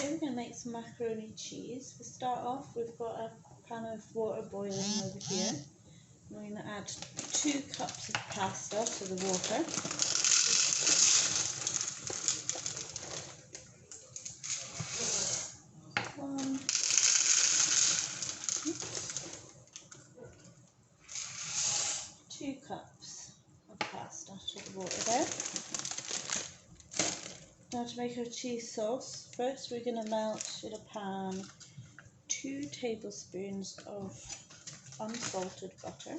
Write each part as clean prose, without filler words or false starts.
Okay, we're going to make some macaroni cheese. To start off, we've got a pan of water boiling over here. We're going to add 2 cups of pasta to the water. Two cups of pasta to the water there. Now to make our cheese sauce, first we're going to melt in a pan 2 tablespoons of unsalted butter.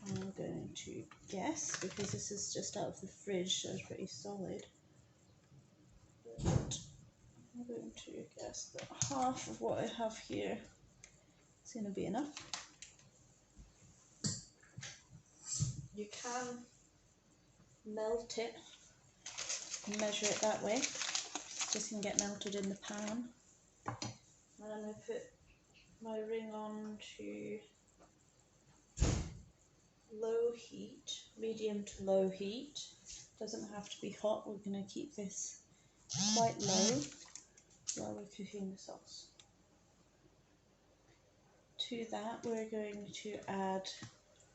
I'm going to guess, because this is just out of the fridge, so it's pretty solid, but I'm going to guess that half of what I have here is going to be enough. You can melt it and measure it that way. It's just going to get melted in the pan. And I'm going to put my ring on to low heat, medium to low heat. Doesn't have to be hot. We're going to keep this quite low while we're cooking the sauce. To that we're going to add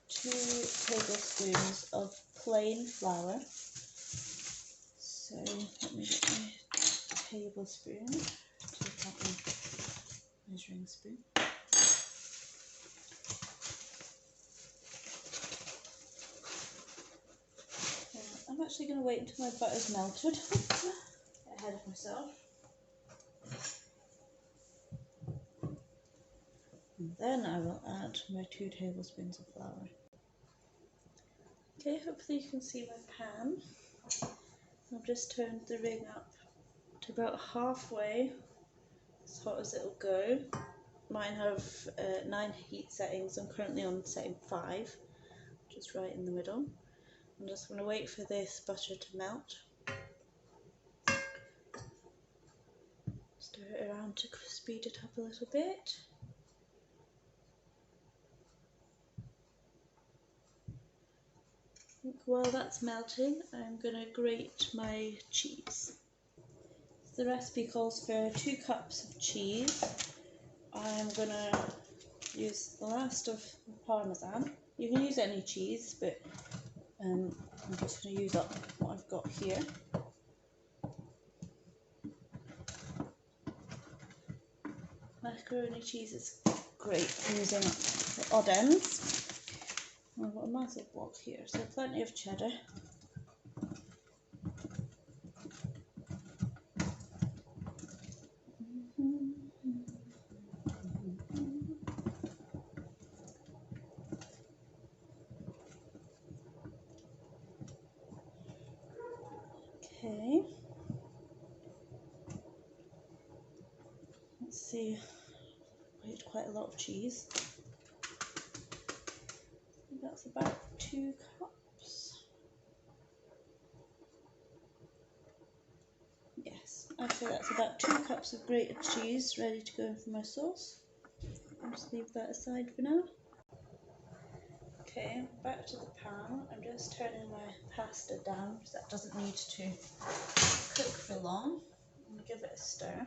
2 tablespoons of plain flour. So let me get my tablespoon, take out my measuring spoon. I'm actually going to wait until my butter's melted. Get ahead of myself. And then I will add my 2 tablespoons of flour. Okay, hopefully you can see my pan. I've just turned the ring up to about halfway, as hot as it'll go. Mine have 9 heat settings. I'm currently on setting 5, just right in the middle. I'm just going to wait for this butter to melt. Stir it around to speed it up a little bit. While that's melting, I'm going to grate my cheese. The recipe calls for 2 cups of cheese. I'm going to use the last of the Parmesan. You can use any cheese, but I'm just going to use up what I've got here. Macaroni cheese is great for using up the odd ends. I've got a massive block here, so plenty of cheddar. Okay. Let's see. I ate quite a lot of cheese. That's about 2 cups. Yes, actually that's about 2 cups of grated cheese ready to go in for my sauce. I'll just leave that aside for now. Okay, back to the pan. I'm just turning my pasta down because that doesn't need to cook for long. I'm going to give it a stir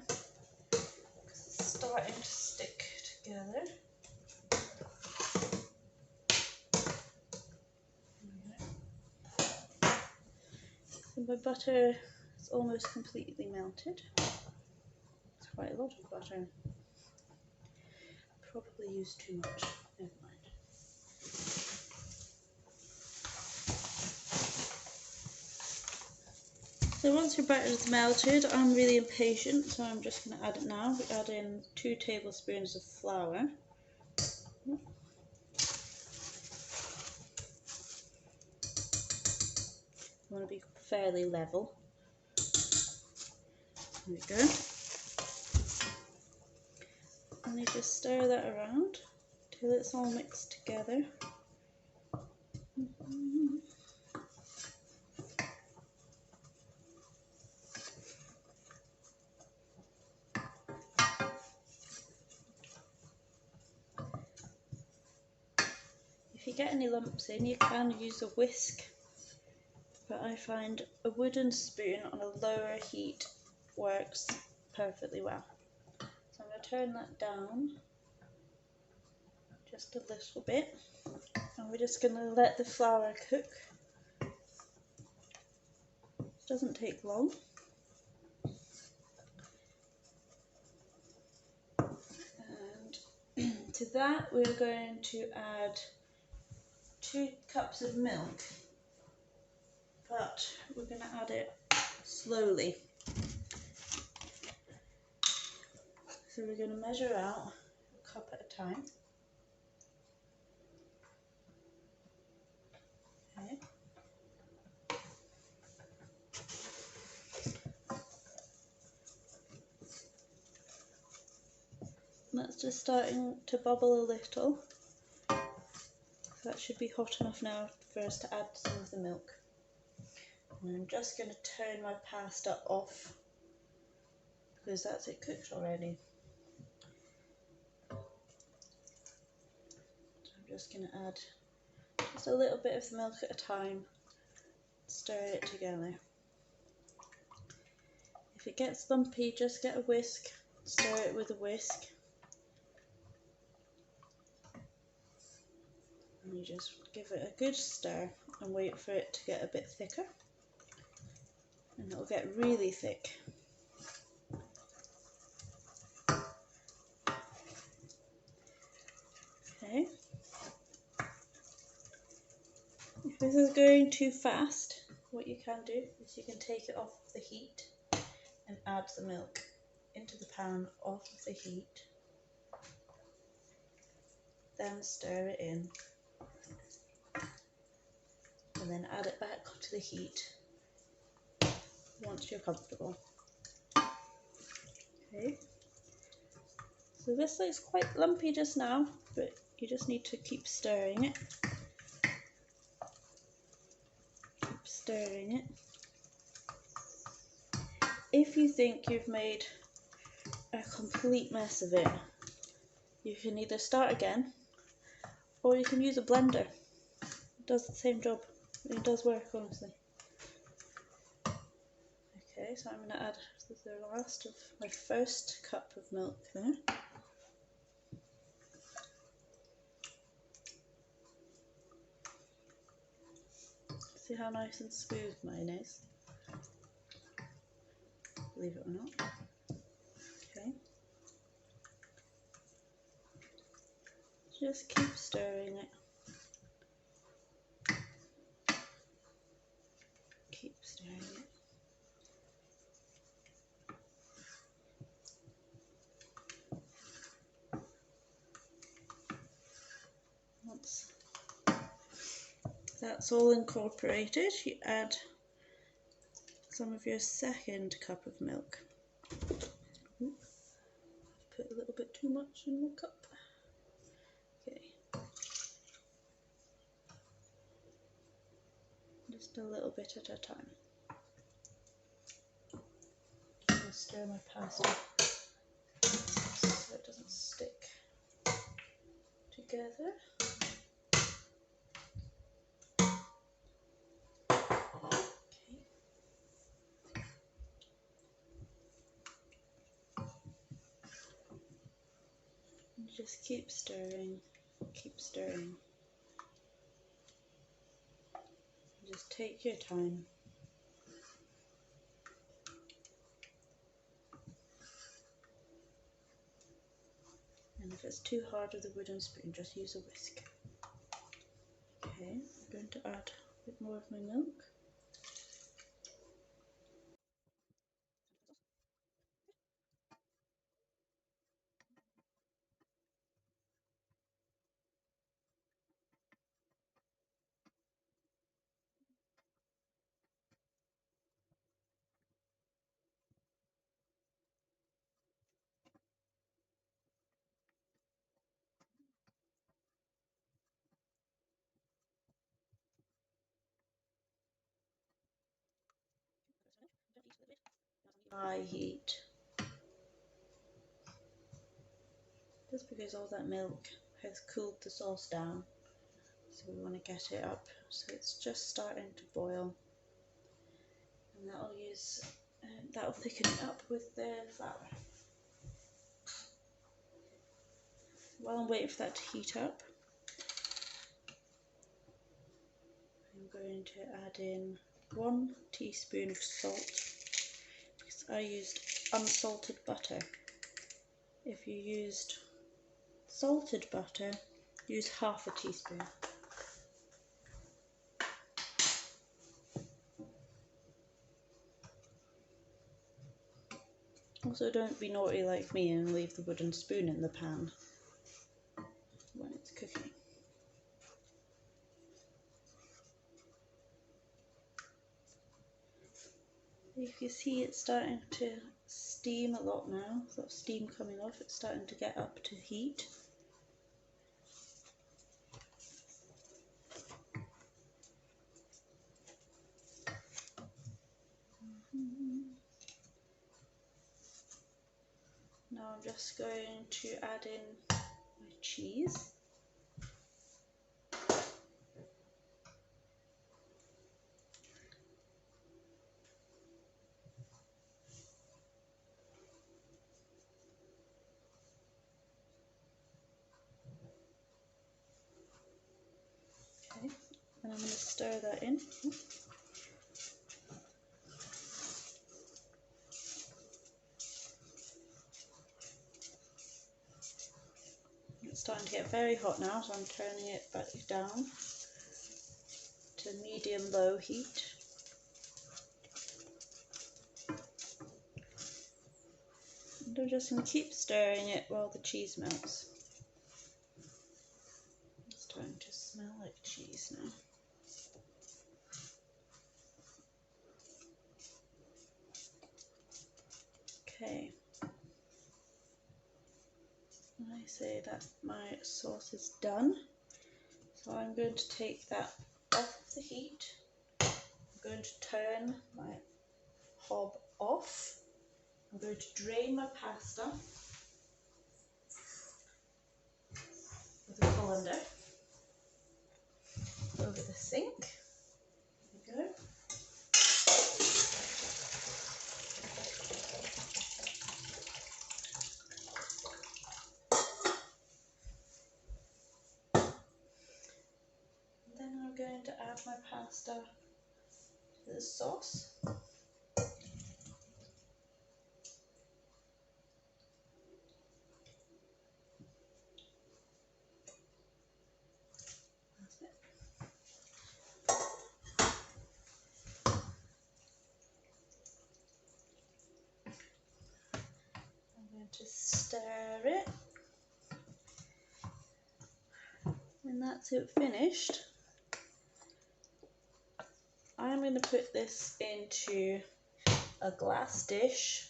because it's starting to stick together. So my butter is almost completely melted. It's quite a lot of butter. Probably used too much. Never mind. So once your butter is melted, I'm really impatient, so I'm just going to add it now. We add in 2 tablespoons of flour. You want to be fairly level. There we go. And you just stir that around till it's all mixed together. If you get any lumps in, you can use a whisk, but but I find a wooden spoon on a lower heat works perfectly well. So I'm going to turn that down just a little bit, and we're just going to let the flour cook. It doesn't take long. And to that we're going to add 2 cups of milk, but we're going to add it slowly. So we're going to measure out a cup at a time. Okay. That's just starting to bubble a little. So that should be hot enough now for us to add some of the milk. And I'm just going to turn my pasta off because that's it cooked already. So I'm just going to add just a little bit of the milk at a time, stir it together. If it gets lumpy, just get a whisk, stir it with a whisk. And you just give it a good stir and wait for it to get a bit thicker. And it'll get really thick. Okay. If this is going too fast, what you can do is you can take it off the heat and add the milk into the pan off of the heat. Then stir it in. And then add it back to the heat once you're comfortable. Okay. So this looks quite lumpy just now, but you just need to keep stirring it. Keep stirring it. If you think you've made a complete mess of it, you can either start again or you can use a blender. It does the same job. It does work, honestly. Okay, so I'm going to add the last of my first cup of milk there. See how nice and smooth mine is? Believe it or not. Okay. Just keep stirring it. Keep stirring it. Once that's all incorporated, you add some of your second cup of milk. Ooh, put a little bit too much in the cup. Okay. Just a little bit at a time. I'll stir my pasta so it doesn't stick together. Just keep stirring, keep stirring. Just take your time. And if it's too hard with a wooden spoon, just use a whisk. Okay, I'm going to add a bit more of my milk. High heat. Just because all that milk has cooled the sauce down. So we want to get it up so it's just starting to boil. and that'll thicken it up with the flour. While I'm waiting for that to heat up, I'm going to add in 1 teaspoon of salt, because I used unsalted butter. If you used salted butter, use half a teaspoon. Also, don't be naughty like me and leave the wooden spoon in the pan when it's cooking. You can see it's starting to steam a lot now. There's a lot of steam coming off. It's starting to get up to heat. Now I'm just going to add in my cheese. Okay, and I'm going to stir that in. It's starting to get very hot now, so I'm turning it back down to medium-low heat. And I'm just going to keep stirring it while the cheese melts. It's starting to smell like cheese now. Okay. I say that my sauce is done, so I'm going to take that off the heat. I'm going to turn my hob off. I'm going to drain my pasta with a colander over the sink. There we go. I'm going to add my pasta to the sauce. That's it. I'm going to stir it. When that's it finished, I'm going to put this into a glass dish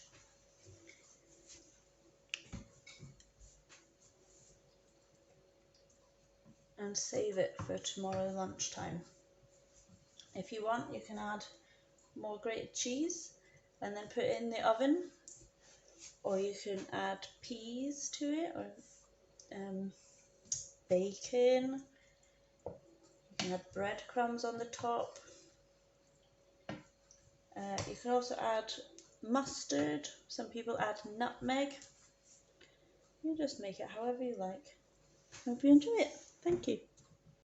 and save it for tomorrow lunchtime. If you want, you can add more grated cheese and then put it in the oven, or you can add peas to it, or bacon. You can add breadcrumbs on the top. You can also add mustard. Some people add nutmeg. You just make it however you like. Hope you enjoy it. Thank you.